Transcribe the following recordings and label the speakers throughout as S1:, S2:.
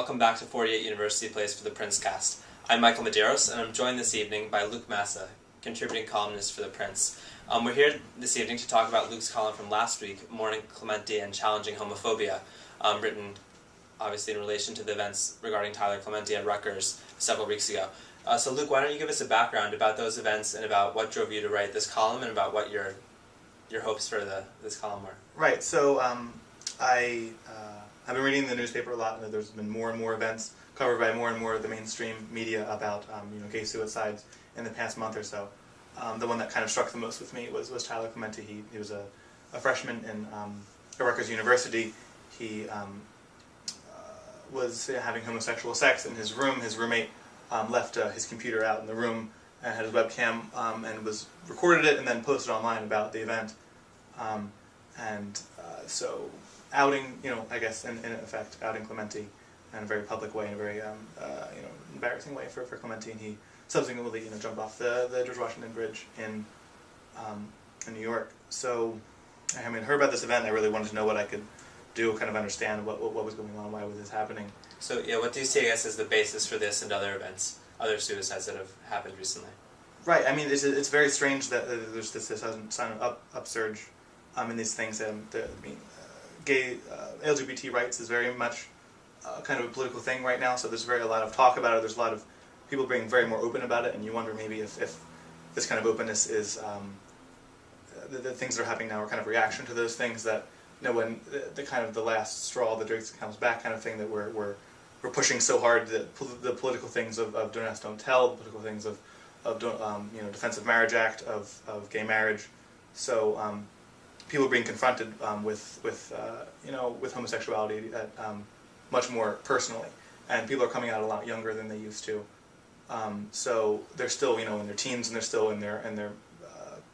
S1: welcome back to 48 University Place for the PrinceCast. I'm Michael Medeiros, and I'm joined this evening by Luke Massa, contributing columnist for the Prince. We're here this evening to talk about Luke's column from last week, Mourning Clementi and Challenging Homophobia, written obviously in relation to the events regarding Tyler Clementi at Rutgers several weeks ago. So Luke, why don't you give us a background about those events and about what drove you to write this column and about what your hopes for this column were?
S2: Right, so I've been reading the newspaper a lot, and there's been more and more events covered by more and more of the mainstream media about gay suicides in the past month or so. The one that kind of struck the most with me was Tyler Clementi. He was a freshman in Rutgers University. He was having homosexual sex in his room. His roommate left his computer out in the room and had his webcam and recorded it and then posted online about the event. So outing, I guess in effect, outing Clementi in a very public way, in a very embarrassing way for Clementi, and he subsequently jumped off the George Washington Bridge in New York. So I heard about this event, and I really wanted to know what I could do, kind of understand what was going on, why was this happening.
S1: So yeah, what do you see, I guess, as the basis for this and other events, other suicides that have happened recently?
S2: Right. It's very strange that there's this sudden upsurge in these things. Gay LGBT rights is very much kind of a political thing right now. So there's a lot of talk about it. There's a lot of people being very more open about it, and you wonder maybe if this kind of openness is the things that are happening now are kind of reaction to those things that when the kind of the last straw, the Drake comes back kind of thing that we're pushing so hard that the political things of Don't Ask, Don't Tell, the political things of Defense of Marriage Act, of gay marriage. So people are being confronted with homosexuality much more personally, and people are coming out a lot younger than they used to. So they're still in their teens, and they're still in their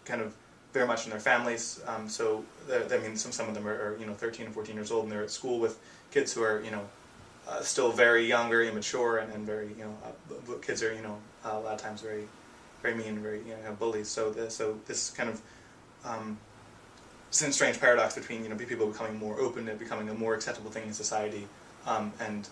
S2: kind of very much in their families. So some of them are 13 and 14 years old, and they're at school with kids who are still very young, very immature, and very kids are a lot of times very very mean, very bullies. So this kind of it's a strange paradox between people becoming more open and becoming a more acceptable thing in society, and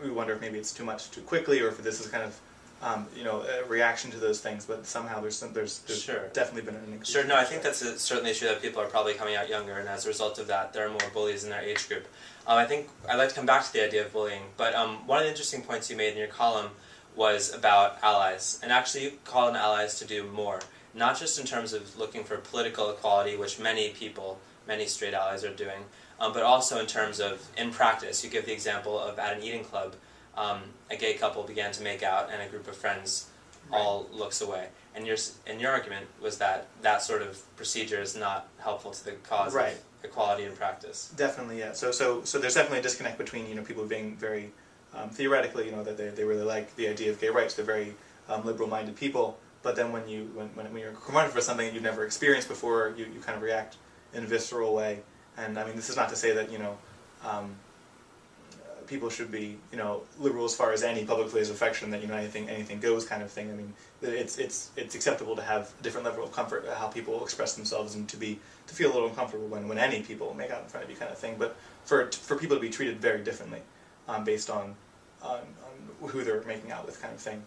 S2: we wonder if maybe it's too much too quickly, or if this is kind of a reaction to those things. But somehow there's
S1: Sure.
S2: definitely been an increase.
S1: Sure. No, I think that's certainly true that people are probably coming out younger, and as a result of that, there are more bullies in their age group. I think I'd like to come back to the idea of bullying, but one of the interesting points you made in your column was about allies, and actually you call on allies to do more, not just in terms of looking for political equality, which many straight allies are doing, but also in terms of, in practice. You give the example of at an eating club, a gay couple began to make out, and a group of friends all looks away. And your argument was that sort of procedure is not helpful to the cause of equality in practice.
S2: Definitely, yeah. So there's definitely a disconnect between people being very theoretically, that they really like the idea of gay rights. They're very liberal-minded people. But then when you're confronted for something that you've never experienced before, you kind of react in a visceral way. And this is not to say that people should be liberal as far as any public displays of affection, that anything goes kind of thing. It's acceptable to have a different level of comfort at how people express themselves, and to feel a little uncomfortable when any people make out in front of you kind of thing. But for people to be treated very differently based on who they're making out with kind of thing.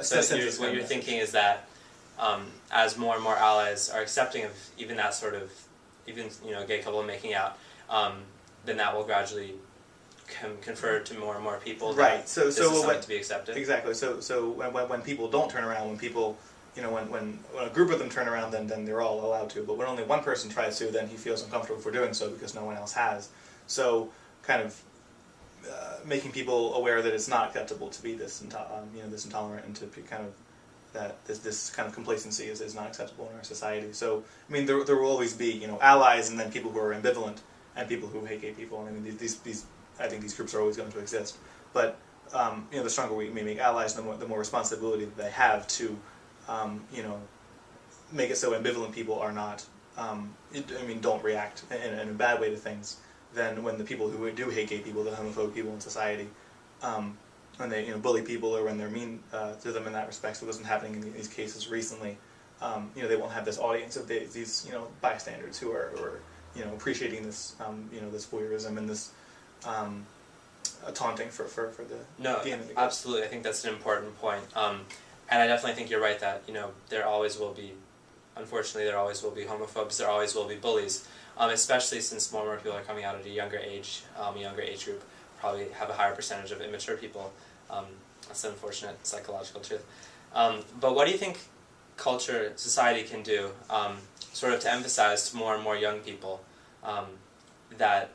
S1: So what you're thinking is that as more and more allies are accepting of even that sort of, a gay couple making out, then that will gradually confer to more and more people.
S2: Right. So
S1: this is something to be accepted.
S2: Exactly. So when people don't turn around, when people when a group of them turn around, then they're all allowed to. But when only one person tries to, then he feels uncomfortable for doing so because no one else has. So kind of making people aware that it's not acceptable to be this intolerant, and to be kind of that this kind of complacency is not acceptable in our society. So there will always be allies, and then people who are ambivalent, and people who hate gay people. These I think these groups are always going to exist. But the stronger we make allies, the more responsibility that they have to make it so ambivalent people are not don't react in a bad way to things. Than when the people who do hate gay people, the homophobic people in society, when they bully people, or when they're mean to them in that respect. So it wasn't happening in these cases recently. They won't have this audience of these bystanders who are appreciating this this voyeurism and this taunting for the
S1: No,
S2: the enemy.
S1: absolutely. I think that's an important point. And I definitely think you're right that, there always will be, unfortunately, there always will be homophobes, there always will be bullies, especially since more and more people are coming out at a younger age group, probably have a higher percentage of immature people. That's an unfortunate psychological truth. But what do you think culture, society can do sort of to emphasize to more and more young people that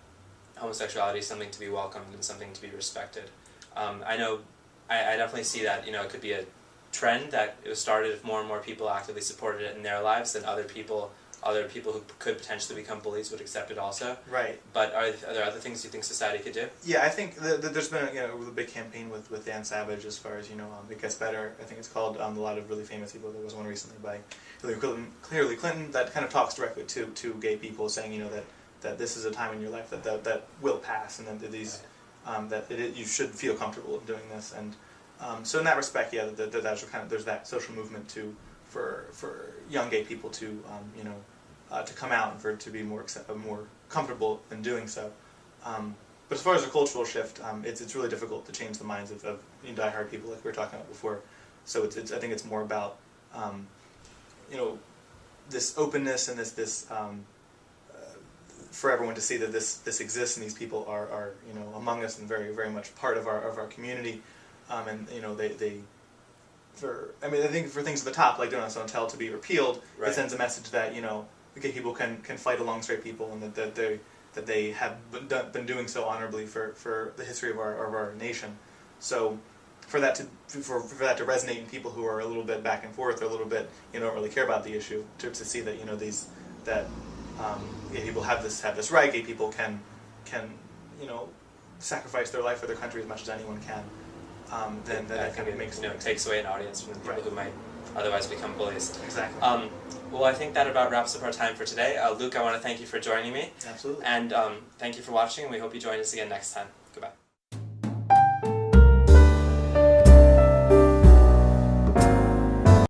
S1: homosexuality is something to be welcomed and something to be respected? I know, I definitely see that, it could be a trend that it was started if more and more people actively supported it in their lives, then other people who could potentially become bullies would accept it also.
S2: Right.
S1: But are there other things you think society could do?
S2: Yeah, I think there's been a big campaign with Dan Savage as far as It Gets Better. I think it's called. A lot of really famous people. There was one recently by Hillary Clinton that kind of talks directly to gay people, saying that this is a time in your life that will pass, and that these you should feel comfortable in doing this. And so in that respect, yeah, there's that social movement for young gay people to come out and for it to be more comfortable in doing so. But as far as a cultural shift, it's really difficult to change the minds of diehard people like we were talking about before. So I think it's more about this openness and this for everyone to see that this exists and these people are among us and very very much part of our community. And I think for things at the top like Donuts Don't Tell to be repealed,
S1: right.
S2: It sends a message that gay people can fight along straight people, and that they have been doing so honorably for the history of our nation. So for that to resonate in people who are a little bit back and forth, or a little bit don't really care about the issue, to see that gay people have this right, gay people can sacrifice their life for their country as much as anyone can. Then I think it makes
S1: takes away an audience from the people
S2: right.
S1: who might otherwise become bullies.
S2: Exactly.
S1: Well, I think that about wraps up our time for today. Luke, I want to thank you for joining me.
S2: Absolutely.
S1: And thank you for watching, and we hope you join us again next time. Goodbye.